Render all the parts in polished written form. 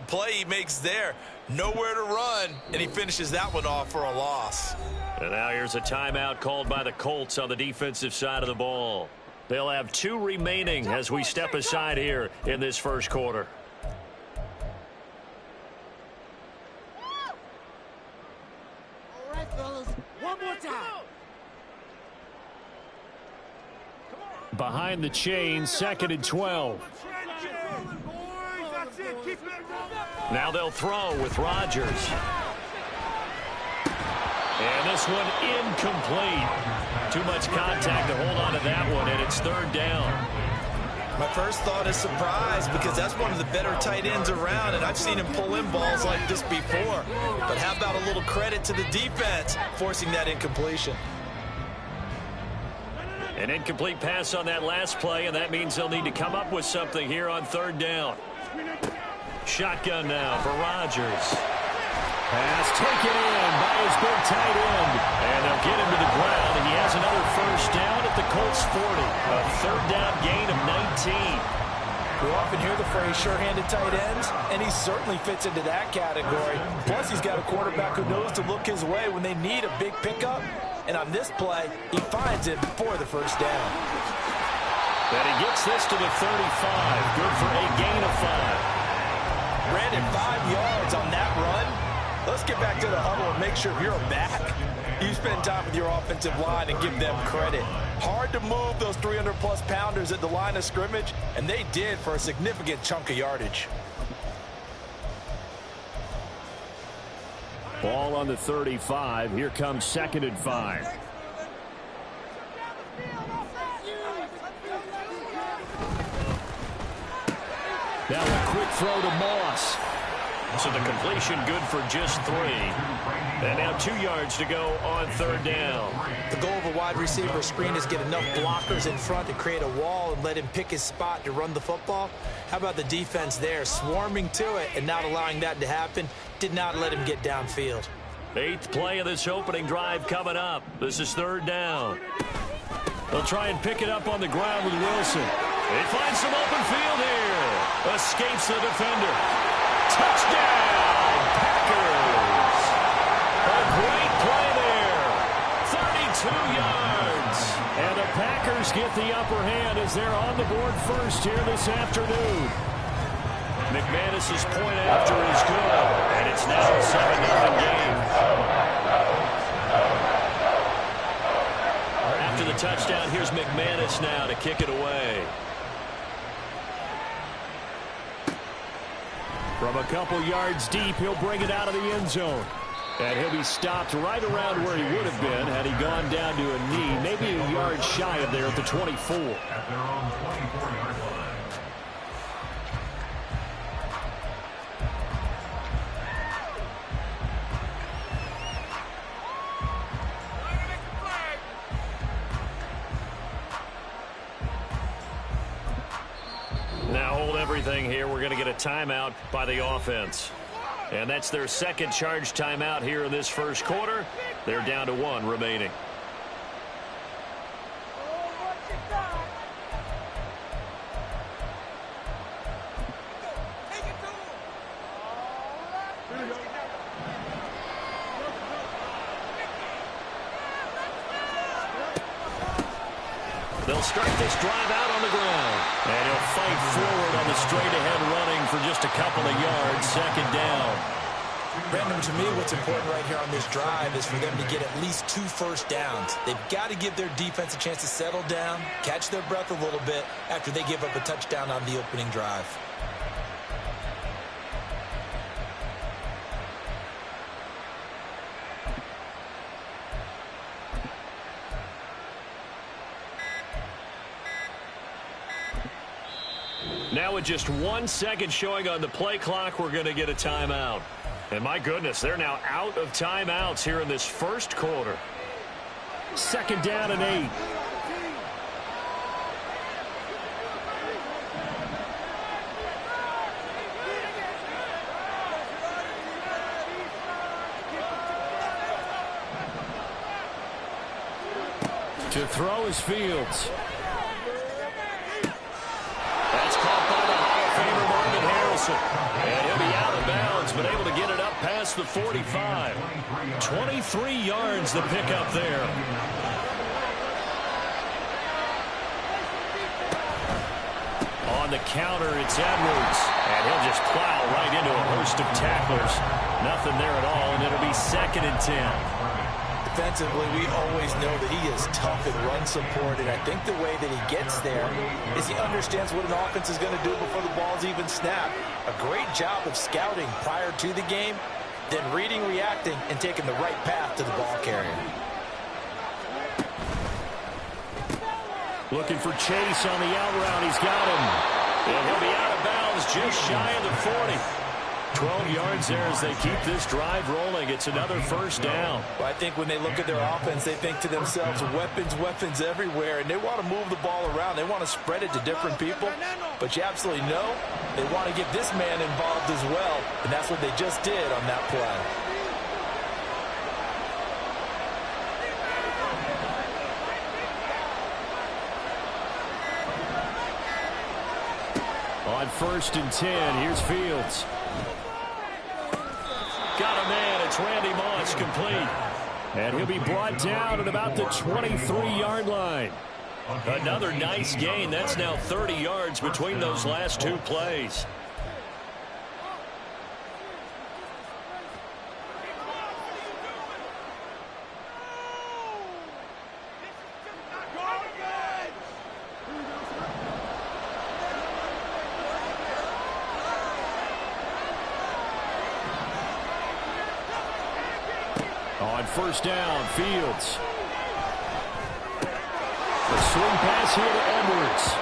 play he makes there. Nowhere to run, and he finishes that one off for a loss. And now here's a timeout called by the Colts on the defensive side of the ball. They'll have 2 remaining as we step aside here in this first quarter. All right, fellas. One more time. Behind the chain, 2nd and 12. Now they'll throw with Rodgers. And this one incomplete. Too much contact to hold on to that one, and it's 3rd down. My first thought is surprise, because that's one of the better tight ends around, and I've seen him pull in balls like this before. But how about a little credit to the defense forcing that incompletion? An incomplete pass on that last play, and that means they'll need to come up with something here on 3rd down. Shotgun now for Rodgers. Pass taken in by his big tight end. And they'll get him to the ground, and he has another 1st down at the Colts 40. A 3rd down gain of 19. We often hear the phrase sure-handed tight ends, and he certainly fits into that category. Plus, he's got a quarterback who knows to look his way when they need a big pickup. And on this play, he finds it for the 1st down. And he gets this to the 35. Good for a gain of 5. Brandon, 5 yards on that run. Let's get back to the huddle and make sure you're back. You spend time with your offensive line and give them credit. Hard to move those 300-plus pounders at the line of scrimmage, and they did for a significant chunk of yardage. Ball on the 35. Here comes 2nd and 5. Now a quick throw to Moss. So the completion good for just 3. And now 2 yards to go on 3rd down. The goal of a wide receiver screen is get enough blockers in front to create a wall and let him pick his spot to run the football. How about the defense there, swarming to it and not allowing that to happen? Did not let him get downfield. 8th play of this opening drive coming up. This is 3rd down. They'll try and pick it up on the ground with Wilson. They find some open field here. Escapes the defender. Touchdown, Packers. A great play there. 32 yards. And the Packers get the upper hand as they're on the board first here this afternoon. McManus's point after is good. And it's now a 7-0 game. After the touchdown, here's McManus now to kick it away. From a couple yards deep, he'll bring it out of the end zone. And he'll be stopped right around where he would have been had he gone down to a knee, maybe a yard shy of there at the 24. At their own 24-yard line. Now hold everything here. We're going to get a timeout by the offense. And that's their 2nd charge timeout here in this first quarter. They're down to 1 remaining. They'll start this drive out on the ground. And he'll fight forward on the straight-ahead running for just a couple of yards. 2nd down. Brandon, to me, what's important right here on this drive is for them to get at least 2 first downs. They've got to give their defense a chance to settle down, catch their breath a little bit after they give up a touchdown on the opening drive. Now with just 1 second showing on the play clock, we're going to get a timeout. And my goodness, they're now out of timeouts here in this first quarter. 2nd down and 8. To throw is Fields. That's caught by the Hall of Famer Marvin Harrison. And he'll be out of across the 45. 23 yards the pickup there. On the counter, it's Edwards. And he'll just plow right into a host of tacklers. Nothing there at all, and it'll be 2nd and 10. Defensively, we always know that he is tough in run support, and I think the way that he gets there is he understands what an offense is going to do before the ball's even snapped. A great job of scouting prior to the game, then reading, reacting, and taking the right path to the ball carrier. Looking for Chase on the out route. He's got him. And he'll be out of bounds just shy of the 40. 12 yards there as they keep this drive rolling. It's another 1st down. Well, I think when they look at their offense, they think to themselves, weapons, weapons everywhere, and they want to move the ball around. They want to spread it to different people, but you absolutely know they want to get this man involved as well, and that's what they just did on that play. On 1st and 10, here's Fields. Got a man. It's Randy Moss, complete. And he'll be brought down at about the 23-yard line. Another nice gain. That's now 30 yards between those last 2 plays. On 1st down, Fields. A swing pass here to Edwards.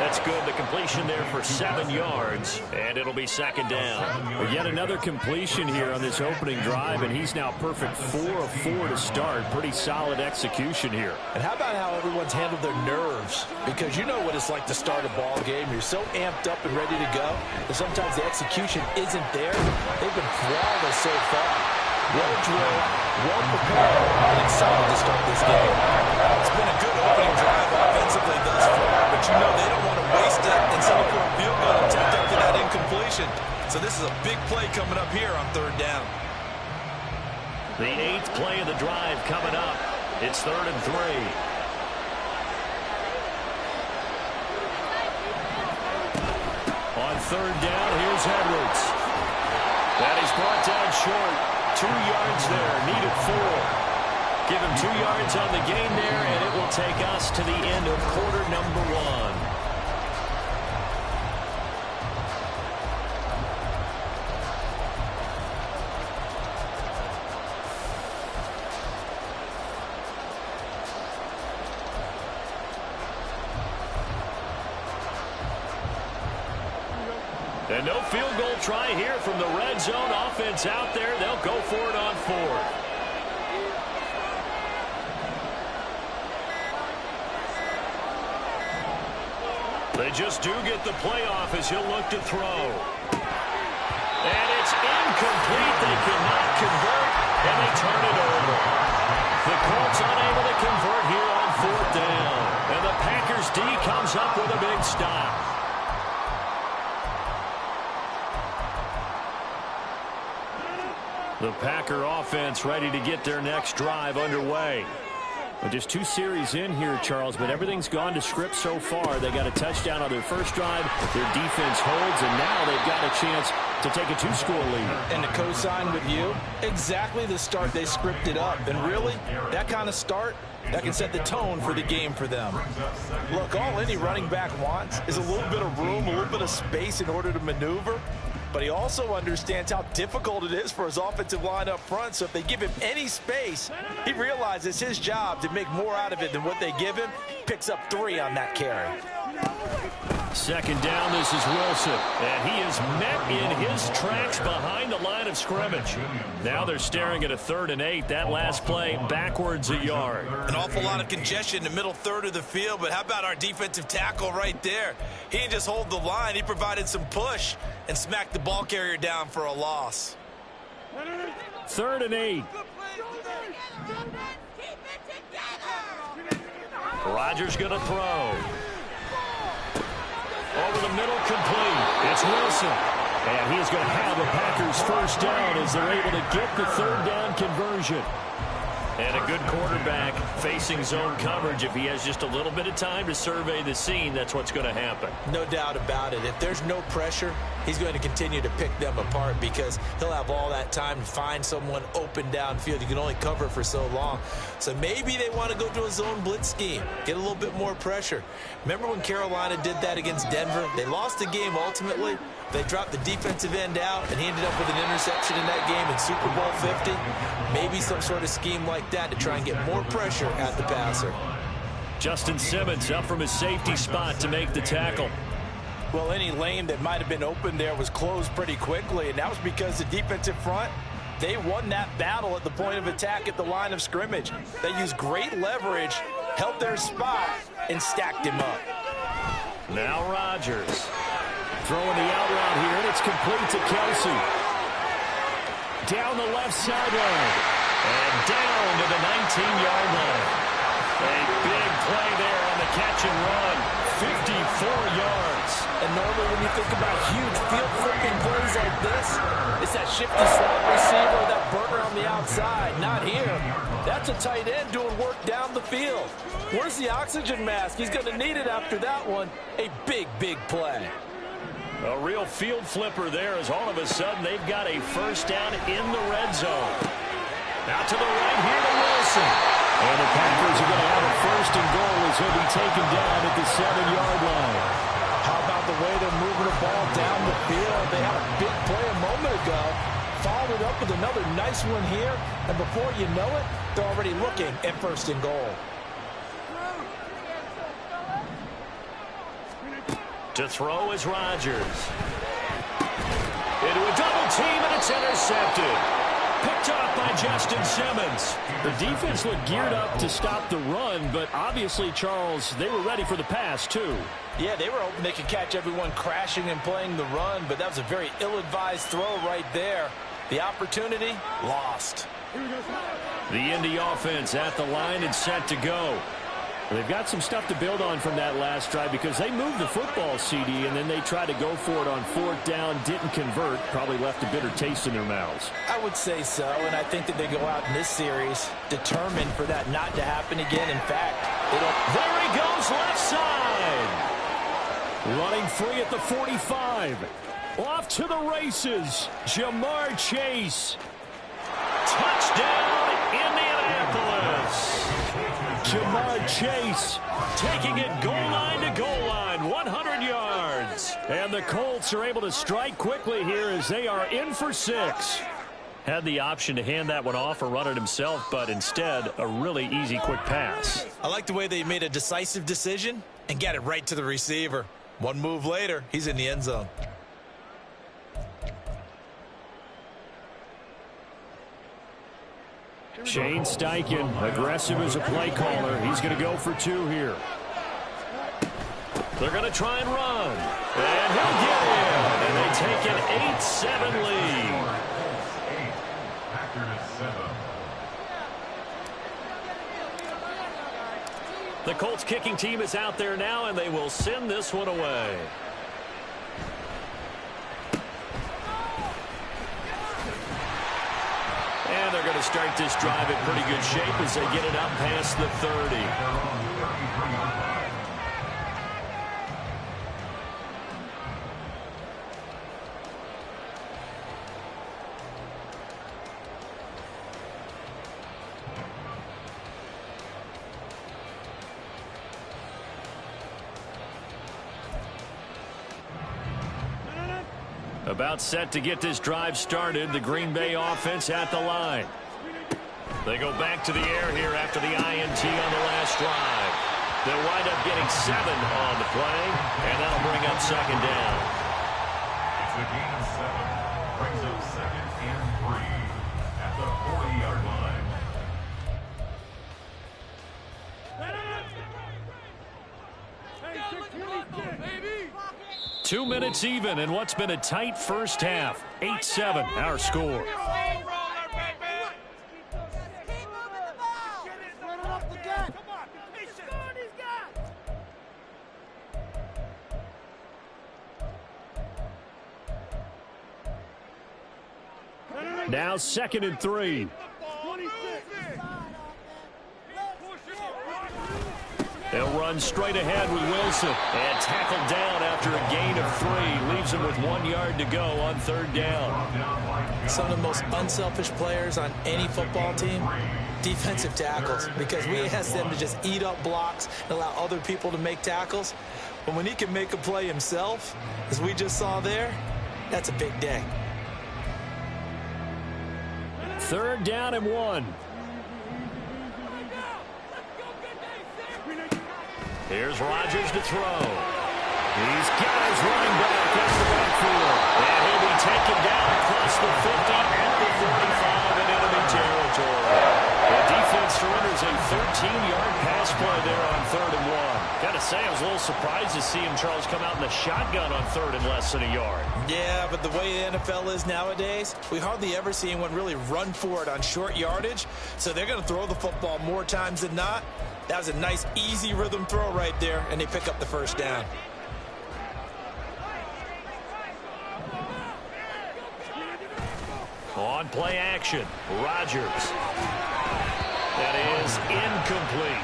That's good. The completion there for 7 yards, and it'll be 2nd down. But yet another completion here on this opening drive, and he's now perfect 4 of 4 to start. Pretty solid execution here. And how about how everyone's handled their nerves? Because you know what it's like to start a ball game. You're so amped up and ready to go, and sometimes the execution isn't there. They've been flawless so far. Well drilled, well prepared, and excited to start this game. It's been a good opening drive offensively thus far, but you know they don't want to waste it and settle for a field goal attempt after that incompletion. So this is a big play coming up here on 3rd down. The 8th play of the drive coming up. It's 3rd and 3. On 3rd down, here's Edwards. That is brought down short. 2 yards there, needed 4. Give him 2 yards on the gain there, and it will take us to the end of quarter number 1. And no field goal try here from the red zone. Offense out there. They'll go for it on 4th. They just do get the playoff as he'll look to throw. And it's incomplete. They cannot convert, and they turn it over. The Colts unable to convert here on 4th down. And the Packers D comes up with a big stop. The Packer offense ready to get their next drive underway. Well, just 2 series in here, Charles, but everything's gone to script so far. They got a touchdown on their first drive. Their defense holds, and now they've got a chance to take a 2-score lead. And to co-sign with you, exactly the start they scripted up. And really, that kind of start, that can set the tone for the game for them. Look, all any running back wants is a little bit of room, a little bit of space in order to maneuver. But he also understands how difficult it is for his offensive line up front. So if they give him any space, he realizes his job to make more out of it than what they give him. Picks up 3 on that carry. 2nd down, this is Wilson. And he is met in his tracks behind the line of scrimmage. Now they're staring at a 3rd and 8. That last play backwards a yard. An awful lot of congestion in the middle third of the field, but how about our defensive tackle right there? He didn't just hold the line. He provided some push and smacked the ball carrier down for a loss. 3rd and 8. Rodgers going to throw. Over the middle, complete. It's Wilson. And he's going to have the Packers first down as they're able to get the third down conversion. And a good quarterback facing zone coverage. If he has just a little bit of time to survey the scene, that's what's going to happen. No doubt about it. If there's no pressure, he's going to continue to pick them apart because he'll have all that time to find someone open downfield. You can only cover for so long. So maybe they want to go to a zone blitz scheme, get a little bit more pressure. Remember when Carolina did that against Denver? They lost the game ultimately. They dropped the defensive end out, and he ended up with an interception in that game in Super Bowl 50. Maybe some sort of scheme like that to try and get more pressure at the passer. Justin Simmons up from his safety spot to make the tackle. Well, any lane that might have been open there was closed pretty quickly, and that was because the defensive front, they won that battle at the point of attack at the line of scrimmage. They used great leverage, held their spot, and stacked him up. Now Rodgers. Throwing the out route here, and it's complete to Kelsey. Down the left sideline. And down to the 19-yard line. A big play there on the catch and run. 54 yards. And normally when you think about huge field flipping plays like this, it's that shifty slot receiver, that burner on the outside. Not here. That's a tight end doing work down the field. Where's the oxygen mask? He's going to need it after that one. A big, big play. A real field flipper there as all of a sudden they've got a first down in the red zone. Out to the right here to Wilson. And the Packers are going to have a first and goal as he'll be taken down at the 7-yard line. How about the way they're moving the ball down the field? They had a big play a moment ago. Followed it up with another nice one here. And before you know it, they're already looking at first and goal. To throw is Rodgers. Into a double team, and it's intercepted. Picked off by Justin Simmons. The defense looked geared up to stop the run, but obviously, Charles, they were ready for the pass, too. Yeah, they were hoping they could catch everyone crashing and playing the run, but that was a very ill-advised throw right there. The opportunity, lost. The Indy offense at the line and set to go. They've got some stuff to build on from that last drive because they moved the football, CD, and then they tried to go for it on fourth down, didn't convert, probably left a bitter taste in their mouths. I would say so, and I think that they go out in this series determined for that not to happen again. In fact, they don't. There he goes, left side. Running free at the 45. Off to the races, Jamar Chase. Touchdown, Indianapolis. Jamar Chase taking it goal line to goal line, 100 yards. And the Colts are able to strike quickly here as they are in for 6. Had the option to hand that one off or run it himself, but instead a really easy quick pass. I like the way they made a decisive decision and got it right to the receiver. One move later, he's in the end zone. Shane Steichen, aggressive as a play caller. He's going to go for 2 here. They're going to try and run. And he'll get in. And they take an 8-7 lead. The Colts kicking team is out there now, and they will send this one away. And they're going to start this drive in pretty good shape as they get it up past the 30. About set to get this drive started. The Green Bay offense at the line. They go back to the air here after the INT on the last drive. They'll wind up getting 7 on the play, and that'll bring up second down. It's a gain of 7. Brings up 2nd and 3 at the 40-yard line. 2 minutes even in what's been a tight first half. 8-7, our score. Now 2nd and 3. They'll run straight ahead with Wilson. And tackled down after a gain of 3. Leaves him with 1 yard to go on 3rd down. Some of the most unselfish players on any football team, defensive tackles, because we ask them to just eat up blocks and allow other people to make tackles. But when he can make a play himself, as we just saw there, that's a big day. 3rd down and 1. Here's Rodgers to throw. He's got his running back out the backfield. And he'll be taken down across the 50 at the 45 in enemy territory. The defense surrenders a 13-yard pass play there on 3rd and 1. Got to say, I was a little surprised to see him, Charles, come out in the shotgun on 3rd and less than a yard. Yeah, but the way the NFL is nowadays, we hardly ever see anyone really run for it on short yardage. So they're going to throw the football more times than not. That was a nice, easy rhythm throw right there, and they pick up the 1st down. On play action, Rodgers. That is incomplete.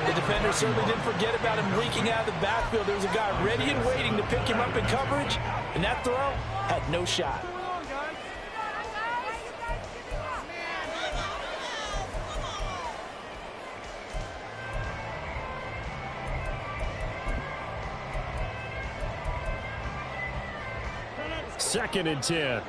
The defender certainly didn't forget about him leaking out of the backfield. There was a guy ready and waiting to pick him up in coverage, and that throw had no shot. Second and 10.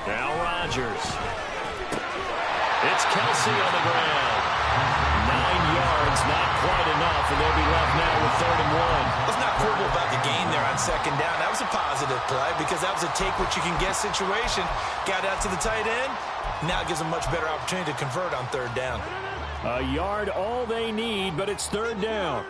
Now Rodgers. It's Kelsey on the ground. 9 yards, not quite enough, and they'll be left now with 3rd and 1. Let's not quibble about the gain there on 2nd down. That was a positive play because that was a take-what-you-can-get situation. Got out to the tight end. Now gives them much better opportunity to convert on 3rd down. A yard all they need, but it's 3rd down.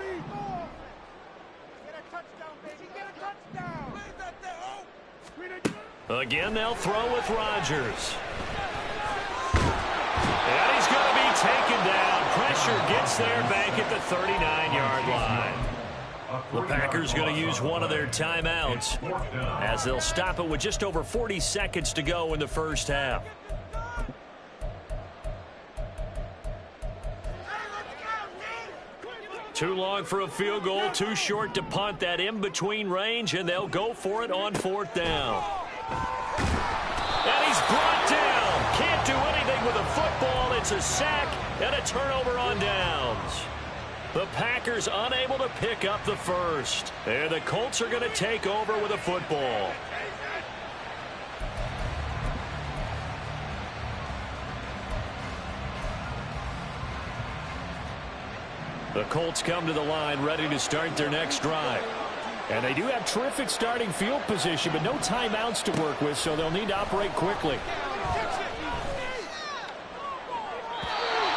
Again, they'll throw with Rodgers. And he's going to be taken down. Pressure gets there back at the 39-yard line. The Packers going to use one of their timeouts as they'll stop it with just over 40 seconds to go in the 1st half. Too long for a field goal, too short to punt. That in-between range, and they'll go for it on 4th down. And he's brought down. Can't do anything with a football. It's a sack and a turnover on downs. The Packers unable to pick up the 1st. And the Colts are going to take over with a football. The Colts come to the line ready to start their next drive. And they do have terrific starting field position, but no timeouts to work with, so they'll need to operate quickly.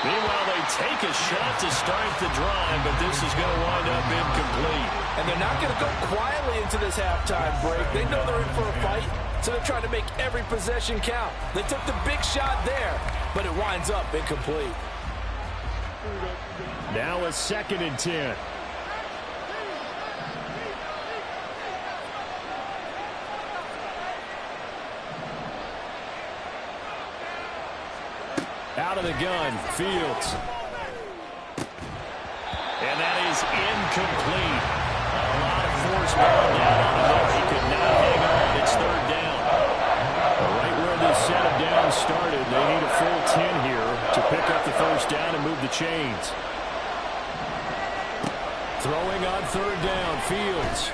Meanwhile, they take a shot to start the drive, but this is going to wind up incomplete. And they're not going to go quietly into this halftime break. They know they're in for a fight, so they're trying to make every possession count. They took the big shot there, but it winds up incomplete. Now a 2nd and 10. Out of the gun, Fields. And that is incomplete. A lot of force down on him there. He could not hang on. It's 3rd down. Right where this set of downs started, they need a full 10 here to pick up the 1st down and move the chains. Throwing on 3rd down, Fields.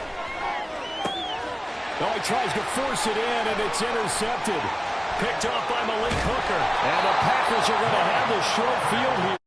Oh, he tries to force it in, and it's intercepted. Picked off by Malik Hooker. And the Packers are going to have the short field here.